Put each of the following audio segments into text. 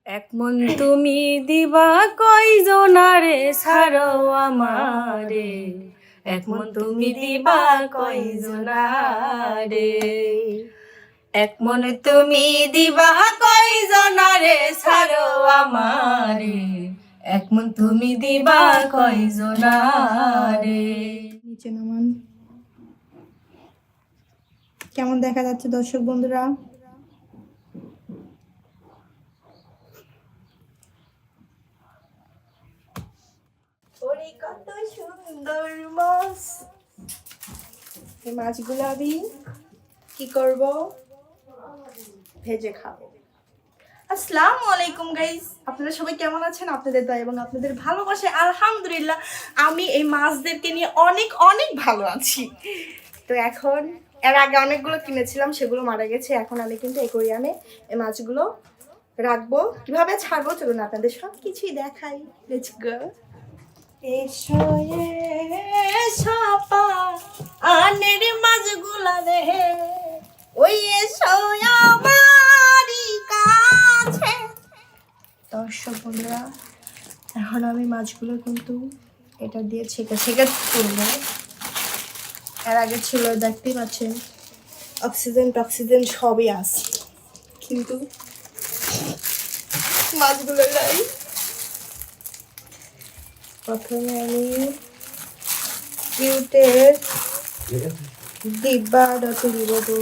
এক মন তুমি দিবা কয়জনারে ছাড়ো আমারে, এক মন তুমি দিবা কয়জনারে, এক মন তুমি দিবা কয়জনারে ছাড়ো আমারে, এক মন তুমি দিবা কয়জনারে। নিচে নামান। কেমন দেখা যাচ্ছে দর্শক বন্ধুরা? ওরে কত সুন্দর মাছ! এই মাছগুলো আমি কি করব? ভেজে খাবো। আসসালামু আলাইকুম গাইস, আপনারা সবাই কেমন আছেন? আপনাদের দয়া এবং আপনাদের ভালোবাসায় আলহামদুলিল্লাহ আমি এই মাছদেরকে নিয়ে অনেক অনেক ভালো আছি। তো এখন এর আগে অনেকগুলো কিনেছিলাম, সেগুলো মারা গেছে। এখন আমি কিন্তু অ্যাকোয়ারিয়ামে এই মাছগুলো রাখবো। কিভাবে ছাড়বো চলুন আপনাদের সব কিছুই দেখাই। Let's go. এসো এসো আনের মাছগুলা রে, ওই এসো আমারই কাছে। দর্শক বন্ধুরা, এখন আমি মাছগুলো কিন্তু এটা দিয়ে ছেঁকে ছেঁকে তুলবো। এর আগে ছিল দেখতেই পাচ্ছেন অক্সিজেন সবই আছে, কিন্তু মাছগুলো নাই। প্রথমে আমি কিউটের ডিব্বাটা তুলব। তো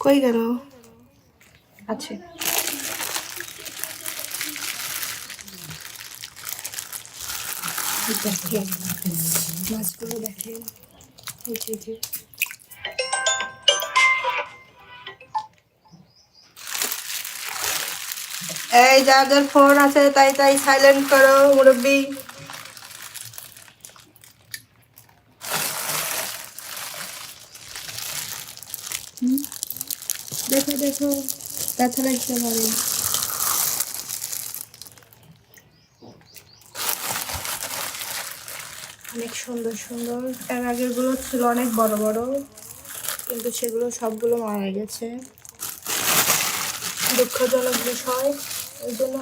কই গেল? আছে। দেখেন মাছগুলো, দেখেন এই যাদের ফোন আছে তাই তাই সাইলেন্ট করো মুরব্বি। দেখো দেখো, ব্যথা লাগতে পারে। অনেক সুন্দর সুন্দর। এর আগের গুলো ছিল অনেক বড় বড়, কিন্তু সেগুলো সবগুলো মারা গেছে। দুঃখজনক বিষয়, ওই জন্য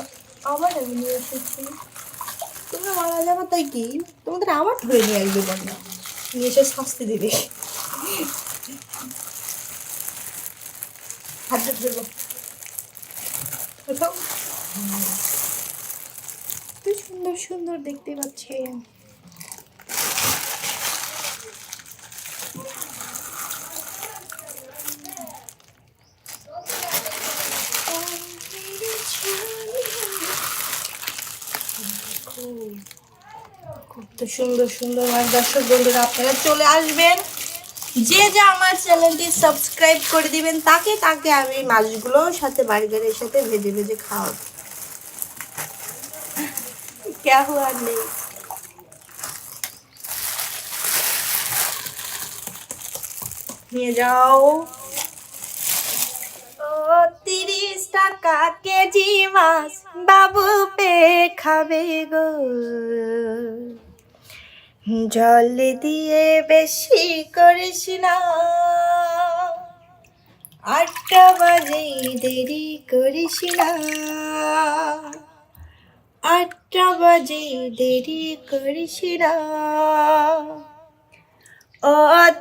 আবার আমি নিয়ে এসেছি। তোমরা মারা যাবে তাই কি তোমাদের আবার ধরে নিয়ে আসবে বন্যা, নিয়ে এসে শাস্তি দিবে। হাতটা ধরবো, কোথাও সুন্দর সুন্দর দেখতে পাচ্ছেন। খুব তো সুন্দর সুন্দর মাছ। দর্শক বন্ধুরা, আপনারা চলে আসবেন, যে যে আমার চ্যানেলটি সাবস্ক্রাইব করে দিবেন তাকে তাকে আমি মাছগুলো সাথে বার্গারের সাথে ভেজে ভেজে খাওয়াবো। क्या हुआ नहीं? নিয়ে যাও। ও 30 টাকা কেজি মাছ বাবু পে খাবে গো, জল দিয়ে বেশি করিস না, 8টা বাজে দেরি করিস না, 8টা বাজে দেরি করিস না। ও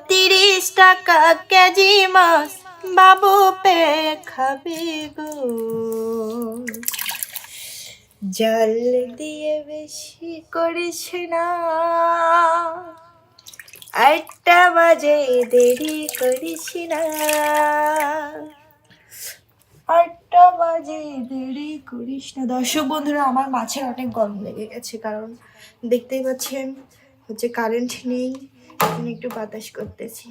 30 টাকা কেজি মাছ বাবু পে খাবে গো, জল দিয়ে বেশি করিস না, 8টা বাজে দেরি করিস না, 8টা বাজে দেরি করিস না। দর্শক বন্ধুরা, আমার মাছের অনেক গরম লেগে গেছে, কারণ দেখতেই পাচ্ছেন হচ্ছে কারেন্ট নেই। আমি একটু বাতাস করতেছি,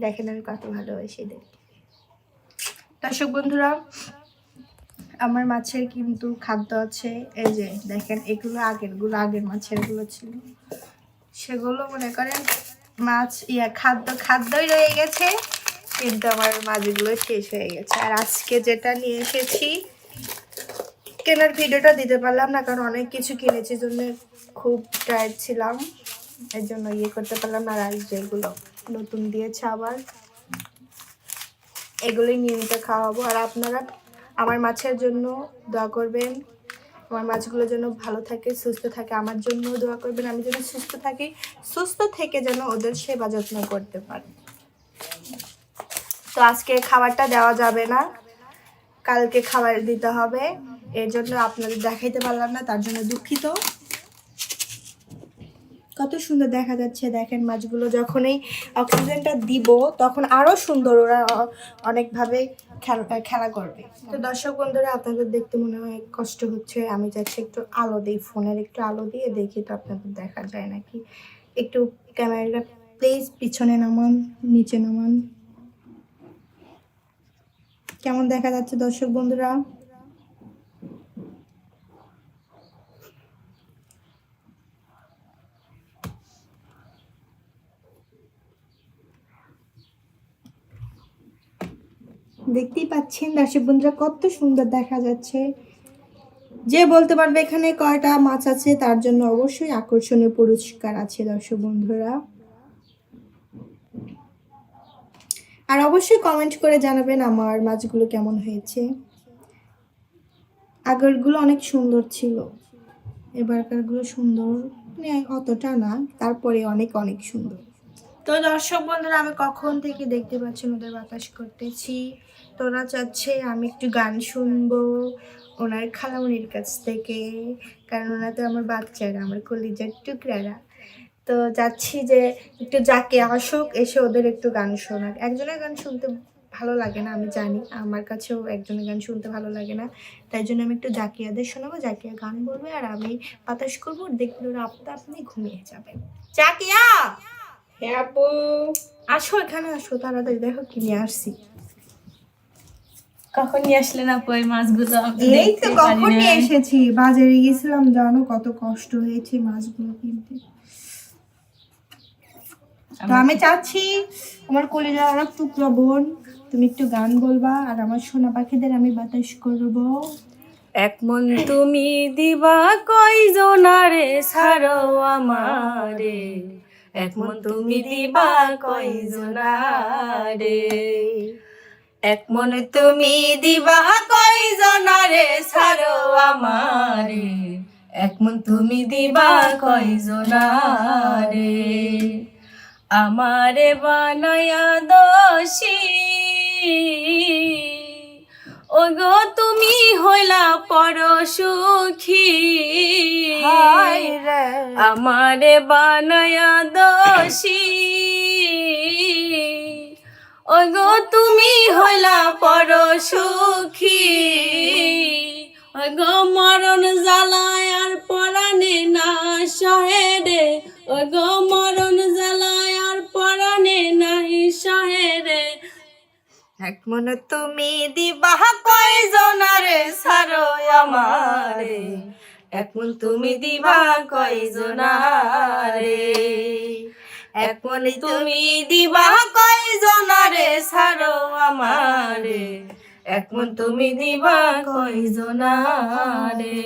দেখেন আমি কত ভালোবাসি দেখি। দর্শক বন্ধুরা, আমার মাছের কিন্তু খাদ্য আছে। এই যে দেখেন, এগুলো আগের মাছের গুলো ছিল, সেগুলো মনে করেন মাছ খাদ্যই রয়ে গেছে, কিন্তু আমার মাছগুলো শেষ হয়ে গেছে। আর আজকে যেটা নিয়ে এসেছি, কেনার ভিডিওটা দিতে পারলাম না, কারণ অনেক কিছু কিনেছি জন্য খুব টায়ার্ড ছিলাম, এর জন্য করতে পারলাম না। আর যেগুলো নতুন দিয়েছে আবার, এগুলো কিন্তু আমার মাছের কিন্তু খাদ্য আছে। এই যে দেখেন, এগুলো আগের মাছের গুলো ছিল, সেগুলো মনে করেন মাছ খাদ্যই রয়ে গেছে, কিন্তু আমার মাছগুলো শেষ হয়ে গেছে। আর আজকে যেটা নিয়ে এসেছি, কেনার ভিডিওটা দিতে পারলাম না, কারণ অনেক কিছু কিনেছি জন্য খুব টায়ার্ড ছিলাম, এর জন্য করতে পারলাম না। আর যেগুলো এগুলোই নিয়মিত খাওয়াবো। আর আপনারা আমার মাছের জন্য দোয়া করবেন, আমার মাছগুলো যেন ভালো থাকে, সুস্থ থাকে। আমার জন্য দোয়া করবেন, আমি যেন সুস্থ থাকি, সুস্থ থেকে যেন ওদের সেবা যত্ন করতে পারি। তো আজকে খাবারটা দেওয়া যাবে না, কালকে খাবার দিতে হবে, এর জন্য আপনাদের দেখাইতে পারলাম না, তার জন্য দুঃখিত। কত সুন্দর দেখা যাচ্ছে দেখেন মাছগুলো। যখনই অক্সিজেনটা দিব তখন আরো সুন্দর ওরা অনেকভাবে খেলা করবে। তো দর্শক বন্ধুরা, আপনাদের দেখতে মনে হয় কষ্ট হচ্ছে, আমি যাচ্ছি একটু আলো দিই, ফোনের একটু আলো দিয়ে দেখি তো আপনাদের দেখা যায় নাকি। একটু ক্যামেরাটা প্লিজ পিছনে নামান, নিচে নামান। কেমন দেখা যাচ্ছে দর্শক বন্ধুরা? দেখতেই পাচ্ছেন দর্শক বন্ধুরা কত সুন্দর দেখা যাচ্ছে। যে বলতে পারবে এখানে কয়টা মাছ আছে তার জন্য অবশ্যই আকর্ষণীয় পুরস্কার আছে দর্শক বন্ধুরা। আর অবশ্যই কমেন্ট করে জানাবেন আমার মাছগুলো কেমন হয়েছে। আগেরগুলো অনেক সুন্দর ছিল, এবারকারগুলো সুন্দর মানে অতটা না, তারপরে অনেক অনেক সুন্দর। তো দর্শক বন্ধুরা, আমি কখন থেকে দেখতে পাচ্ছেন ওদের বাতাস করতেছি। তো ওরা চাচ্ছে আমি একটু গান শুনবো ওনার খালামণির কাছ থেকে, কারণ ওরা তো আমার বাচ্চারা, আমার কলিজার টুকরারা। তো যাচ্ছি যে একটু যাকে আসুক, এসে ওদের একটু গান শোনাক। একজনের গান শুনতে ভালো লাগে না, আমি জানি, আমার কাছেও একজনের গান শুনতে ভালো লাগে না। তাই জন্য আমি একটু জাকিয়াদের শোনাবো, জাকিয়া গান বলবে আর আমি বাতাস করবো, দেখবো ওরা আপনা আপনি ঘুমিয়ে যাবে। জাকিয়া, হ্যাঁ আপু, আসো এখানে আসো তাড়াতাড়ি, দেখো কি নিয়ে আসছি। কখন নিয়ে আসলেন আপু এই মাছগুলো? আমি তো এই তো দেখতেই কখন পারি নিয়ে নাই। এসেছি, বাজারে গেছিলাম, জানো কত কষ্ট হয়েছে মাছগুলো কিনতে। তো আমি চাচ্ছি আমার কলিজার অনেক টুকরো বোন, তুমি একটু গান বলবা আর আমার সোনা পাখিদের আমি বাতাস করবো। এক মন তুমি দিবা কয়জনারে ছাড়ো আমারে, এক মন তুমি দিবা কয়জনারে, এক মন তুমি দিবা কয়জনারে ছাড়ো আমারে, এক মন তুমি দিবা কয়জনারে, আমারে বানায়া দোষী ওগো তুমি হইলা পর সুখী, আমারে বানায়া দোষী ওগো তুমি হইলা পর সুখী, ওগো মরণ জ্বালায় আর পরাণে না সহে রে, ওগো মরণ জ্বালায় আর পরাণে নাই সহে রে, এক মনে তুমি দিবা কয়জনারে ছাড়ো আমারে, এক মন তুমি দিবা কয়জনারে, এক মনে তুমি দিবা কয়জনারে ছাড়ো আমারে, এক মন তুমি দিবা কয়জনারে।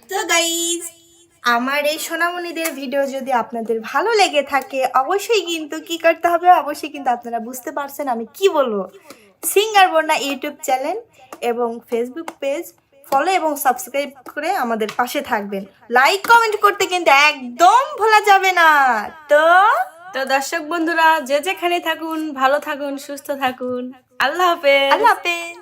তো গাইস, আমার এই সোনামণিদের ভিডিও যদি আপনাদের ভালো লেগে থাকে অবশ্যই কিন্তু কি করতে হবে, অবশ্যই কিন্তু আপনারা বুঝতে পারছেন আমি কি বলবো। সিঙ্গার বন্যা ইউটিউব চ্যানেল এবং ফেসবুক পেজ ফলো এবং সাবস্ক্রাইব করে আমাদের পাশে থাকবেন। লাইক কমেন্ট করতে কিন্তু একদম ভোলা যাবে না। তো তো দর্শক বন্ধুরা, যে যেখানে থাকুন ভালো থাকুন, সুস্থ থাকুন। আল্লাহ হাফেজ। আল্লাহ হাফেজ।